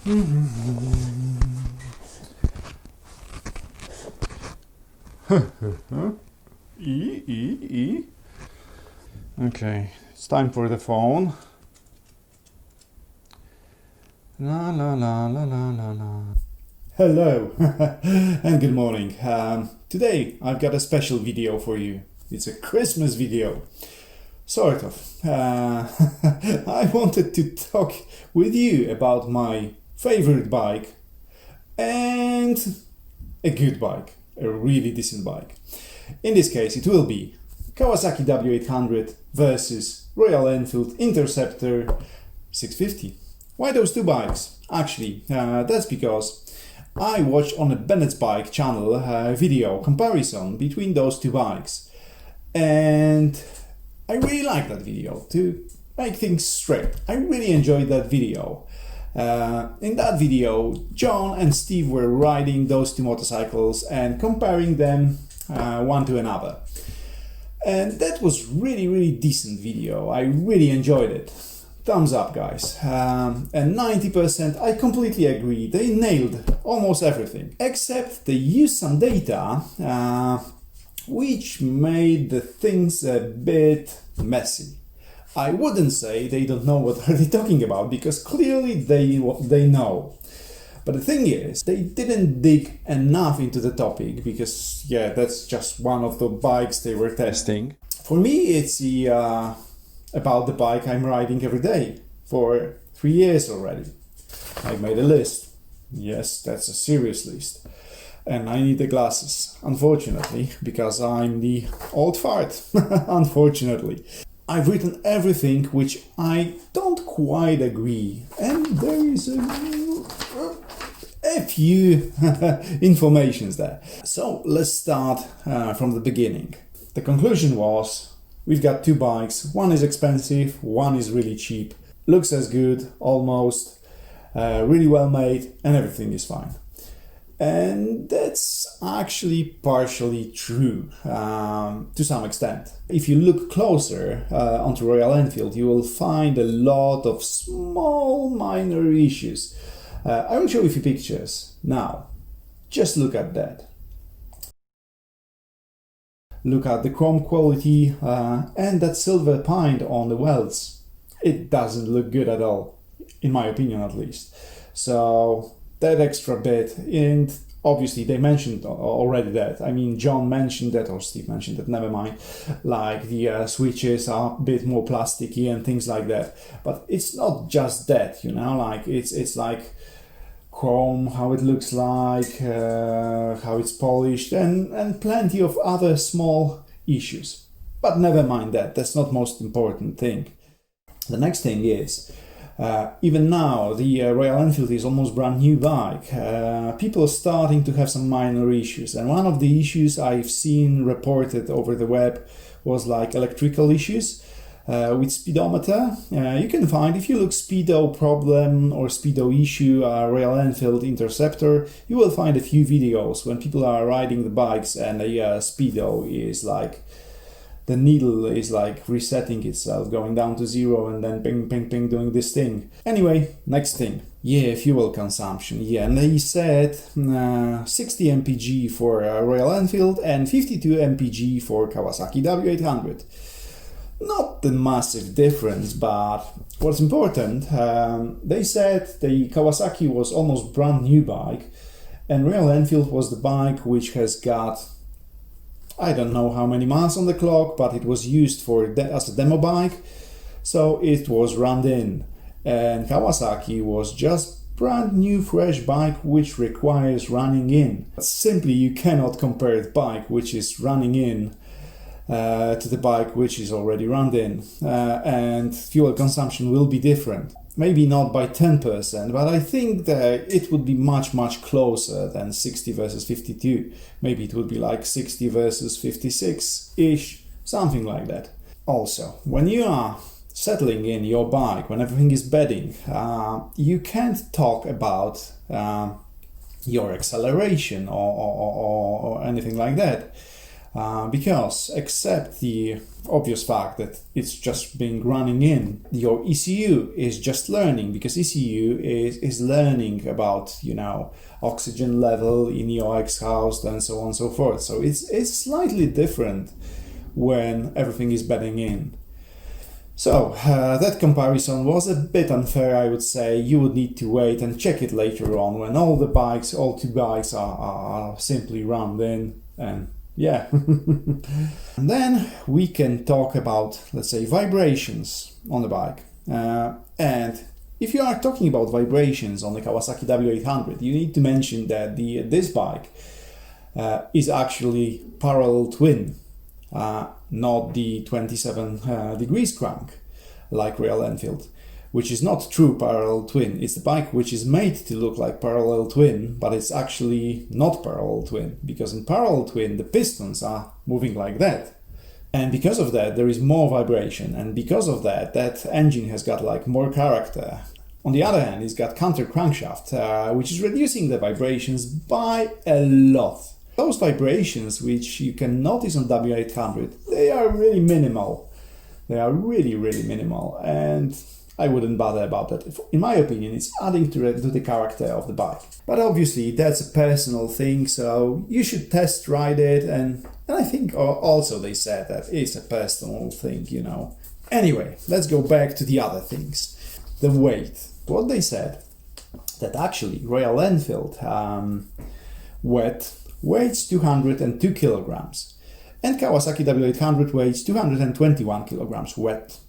Okay, it's time for the phone. La la la la la la la. Hello and good morning. Today I've got a special video for you. It's a Christmas video. Sort of. I wanted to talk with you about my favorite bike and a good bike, a really decent bike. In this case it will be Kawasaki W800 versus Royal Enfield Interceptor 650. Why those two bikes? Actually, that's because I watched on a Bennetts bike channel a video comparison between those two bikes, and I really like that video. To make things straight, I really enjoyed that video. In that video, John and Steve were riding those two motorcycles and comparing them one to another. And that was really decent video. I really enjoyed it. Thumbs up, guys. And 90% I completely agree. They nailed almost everything, except they used some data which made the things a bit messy. I wouldn't say they don't know what are they talking about, because clearly they know. But the thing is, they didn't dig enough into the topic, because yeah, that's just one of the bikes they were testing. For me, it's about the bike I'm riding every day for 3 years already. I made a list. Yes, that's a serious list. And I need the glasses, unfortunately, because I'm the old fart, unfortunately. I've written everything which I don't quite agree, and there is a few informations there. So let's start from the beginning. The conclusion was, we've got two bikes. One is expensive, one is really cheap. Looks as good, almost, really well made, and everything is fine. And that's actually partially true to some extent. If you look closer onto Royal Enfield, you will find a lot of small minor issues. I will show you a few pictures now. Just look at that. Look at the chrome quality and that silver paint on the welds. It doesn't look good at all, in my opinion at least. So that extra bit, and obviously they mentioned already that. I mean, John mentioned that, or Steve mentioned that, never mind. Like the switches are a bit more plasticky and things like that. But it's not just that, you know, like it's like chrome, how it looks like, how it's polished, and plenty of other small issues. But never mind that, that's not most important thing. The next thing is, even now, the Royal Enfield is almost brand new bike. People are starting to have some minor issues, and one of the issues I've seen reported over the web was like electrical issues with speedometer. You can find, if you look speedo problem or speedo issue Royal Enfield Interceptor, you will find a few videos when people are riding the bikes and the speedo is like, the needle is like resetting itself, going down to zero and then ping, ping, ping, doing this thing. Anyway, next thing. Yeah, fuel consumption. Yeah, and they said 60 mpg for Royal Enfield and 52 mpg for Kawasaki W800. Not the massive difference, but what's important, they said the Kawasaki was almost brand new bike, and Royal Enfield was the bike which has got, I don't know how many miles on the clock, but it was used as a demo bike, so it was run in. And Kawasaki was just brand new fresh bike which requires running in. Simply you cannot compare the bike which is running in to the bike which is already run in, and fuel consumption will be different. Maybe not by 10%, but I think that it would be much closer than 60 versus 52. Maybe it would be like 60 versus 56-ish, something like that. Also, when you are settling in your bike, when everything is bedding, you can't talk about your acceleration or anything like that. Because except the obvious fact that it's just been running in, your ECU is just learning, because ECU is learning about, you know, oxygen level in your exhaust and so on and so forth. So it's slightly different when everything is bedding in. So that comparison was a bit unfair, I would say. You would need to wait and check it later on when all two bikes are simply rammed in, and yeah. And then we can talk about, let's say, vibrations on the bike. And if you are talking about vibrations on the Kawasaki W800, you need to mention that this bike is actually parallel twin, not the 27 degrees crank like Royal Enfield, which is not true parallel twin. It's the bike which is made to look like parallel twin, but it's actually not parallel twin, because in parallel twin the pistons are moving like that. And because of that there is more vibration, and because of that engine has got like more character. On the other hand, it's got counter crankshaft, which is reducing the vibrations by a lot. Those vibrations which you can notice on W800, they are really minimal. They are really, really minimal, and I wouldn't bother about that. In my opinion, it's adding to the character of the bike. But obviously, that's a personal thing, so you should test ride it, and I think also they said that it's a personal thing, you know. Anyway, let's go back to the other things. The weight. What they said, that actually Royal Enfield wet weighs 202 kilograms, and Kawasaki W800 weighs 221 kilograms wet.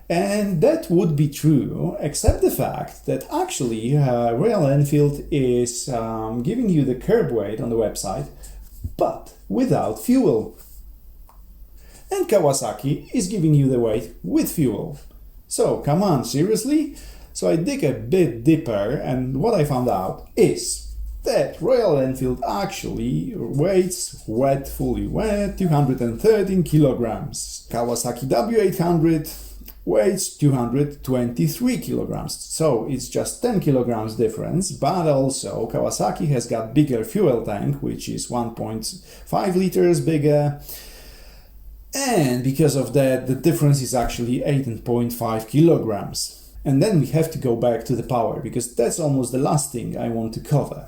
And that would be true, except the fact that actually Royal Enfield is giving you the curb weight on the website, but without fuel. And Kawasaki is giving you the weight with fuel. So, come on, seriously? So I dig a bit deeper, and what I found out is that Royal Enfield actually weighs wet, fully wet, 213 kilograms. Kawasaki W800 weighs 223 kilograms. So it's just 10 kilograms difference, but also Kawasaki has got bigger fuel tank, which is 1.5 liters bigger. And because of that, the difference is actually 18.5 kilograms. And then we have to go back to the power, because that's almost the last thing I want to cover.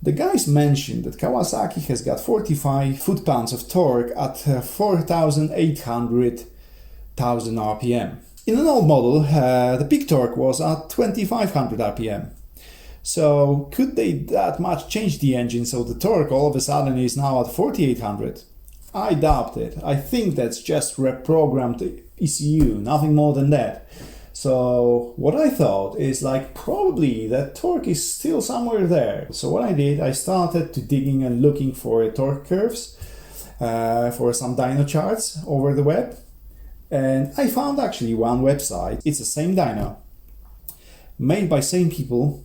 The guys mentioned that Kawasaki has got 45 foot-pounds of torque at 4,800 RPM. In an old model, the peak torque was at 2,500 RPM. So could they that much change the engine so the torque all of a sudden is now at 4,800? I doubt it. I think that's just reprogrammed ECU, nothing more than that. So what I thought is like probably that torque is still somewhere there. So what I did, I started to digging and looking for torque curves for some dyno charts over the web. And I found actually one website. It's the same dyno, made by same people.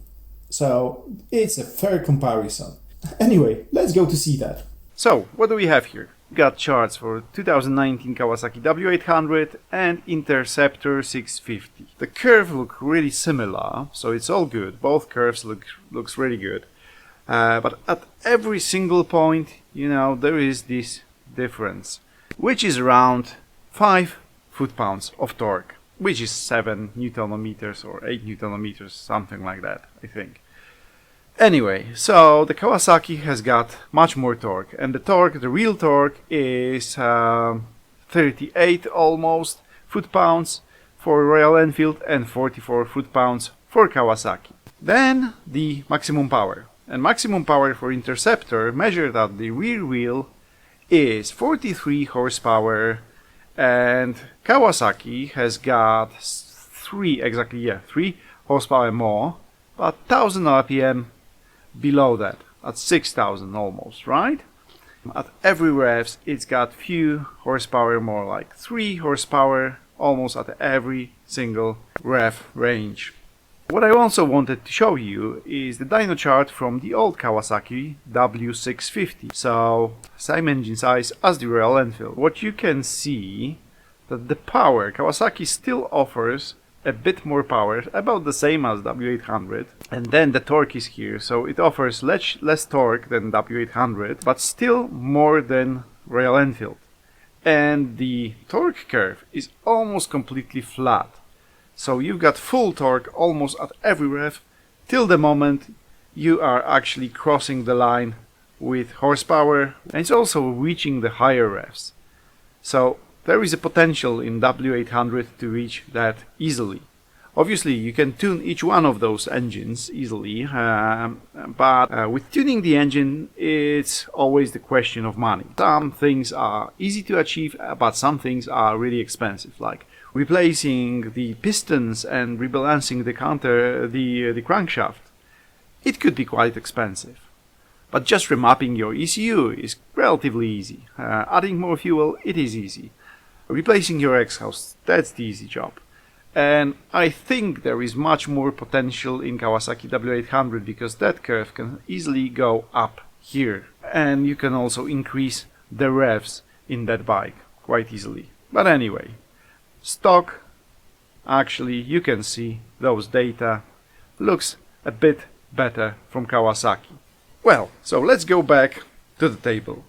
So it's a fair comparison. Anyway, let's go to see that. So what do we have here? We got charts for 2019 Kawasaki W800 and Interceptor 650. The curve look really similar, so it's all good. Both curves looks really good. But at every single point, you know, there is this difference, which is around 5 foot-pounds of torque, which is 7 Newton meters or 8 Newton meters, something like that, I think. Anyway, so the Kawasaki has got much more torque, and the real torque is 38 almost foot-pounds for Royal Enfield and 44 foot-pounds for Kawasaki. Then the maximum power. And maximum power for Interceptor measured at the rear wheel is 43 horsepower, and Kawasaki has got 3 horsepower more, but 1000 RPM below that, at 6,000 almost, right? At every revs it's got few horsepower more, like 3 horsepower almost at every single rev range. What I also wanted to show you is the dyno chart from the old Kawasaki W650. So same engine size as the Royal Enfield. What you can see that the power, Kawasaki still offers a bit more power, about the same as W800, and then the torque is here, so it offers less torque than W800, but still more than Royal Enfield. And the torque curve is almost completely flat. So you've got full torque almost at every rev till the moment you are actually crossing the line with horsepower, and it's also reaching the higher revs. So there is a potential in W800 to reach that easily. Obviously you can tune each one of those engines easily, but with tuning the engine it's always the question of money. Some things are easy to achieve, but some things are really expensive, like replacing the pistons and rebalancing the crankshaft. It could be quite expensive. But just remapping your ECU is relatively easy. Adding more fuel, it is easy. Replacing your exhaust, that's the easy job. And I think there is much more potential in Kawasaki W800 because that curve can easily go up here. And you can also increase the revs in that bike quite easily. But anyway, stock, actually you can see those data, looks a bit better from Kawasaki. Well, so let's go back to the table.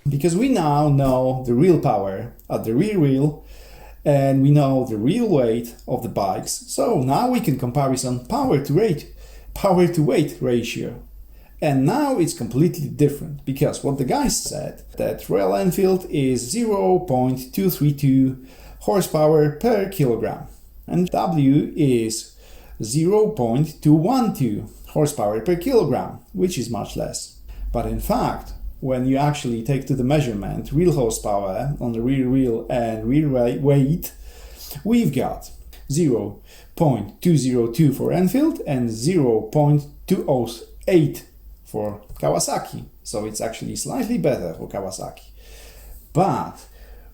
Because we now know the real power at the rear wheel and we know the real weight of the bikes, so now we can comparison power to weight ratio. And now it's completely different, because what the guys said, that Royal Enfield is 0.232 horsepower per kilogram and W is 0.212 horsepower per kilogram, which is much less. But in fact, when you actually take to the measurement real horsepower on the rear wheel and rear weight, we've got 0.202 for Enfield and 0.208 for Kawasaki. So it's actually slightly better for Kawasaki. But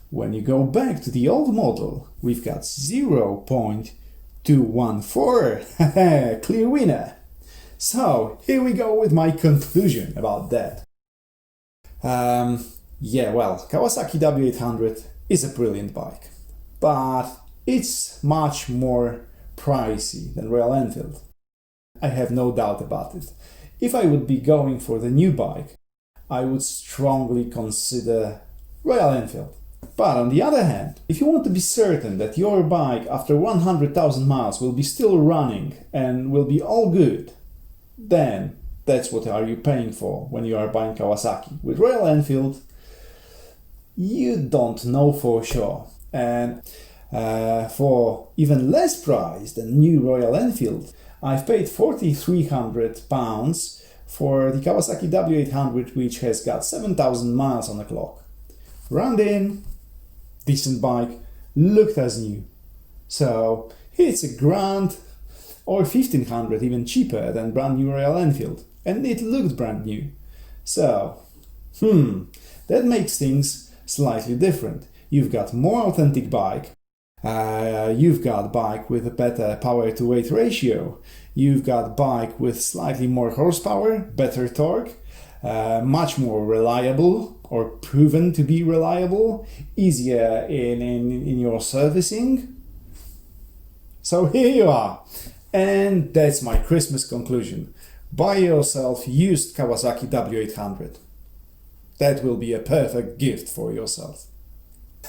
when you go back to the old model, we've got 0.214. Clear winner. So here we go with my conclusion about that. Kawasaki W800 is a brilliant bike, but it's much more pricey than Royal Enfield. I have no doubt about it. If I would be going for the new bike, I would strongly consider Royal Enfield. But on the other hand, if you want to be certain that your bike after 100,000 miles will be still running and will be all good, then that's what are you paying for when you are buying Kawasaki. With Royal Enfield, you don't know for sure. And for even less price than new Royal Enfield, I've paid £4,300 for the Kawasaki W800, which has got 7,000 miles on the clock. Run in, decent bike, looked as new. So it's a grand or 1,500 even cheaper than brand new Royal Enfield. And it looked brand new. So, that makes things slightly different. You've got more authentic bike. You've got bike with a better power to weight ratio. You've got bike with slightly more horsepower, better torque, much more reliable or proven to be reliable, easier in your servicing. So here you are. And that's my Christmas conclusion. Buy yourself used Kawasaki W800. That will be a perfect gift for yourself.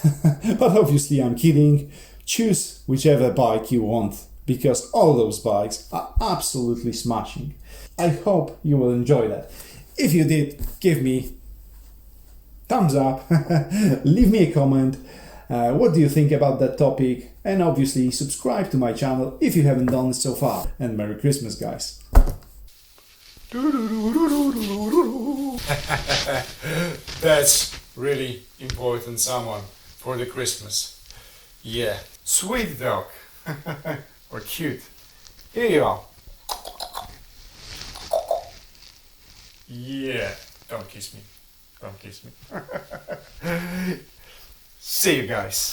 But obviously I'm kidding. Choose whichever bike you want, because all those bikes are absolutely smashing. I hope you will enjoy that. If you did, give me thumbs up, leave me a comment. What do you think about that topic? And obviously subscribe to my channel if you haven't done it so far. And Merry Christmas, guys. That's really important, someone, for the Christmas. Yeah, sweet dog. Or cute. Here you are. Yeah, don't kiss me. Don't kiss me. See you guys.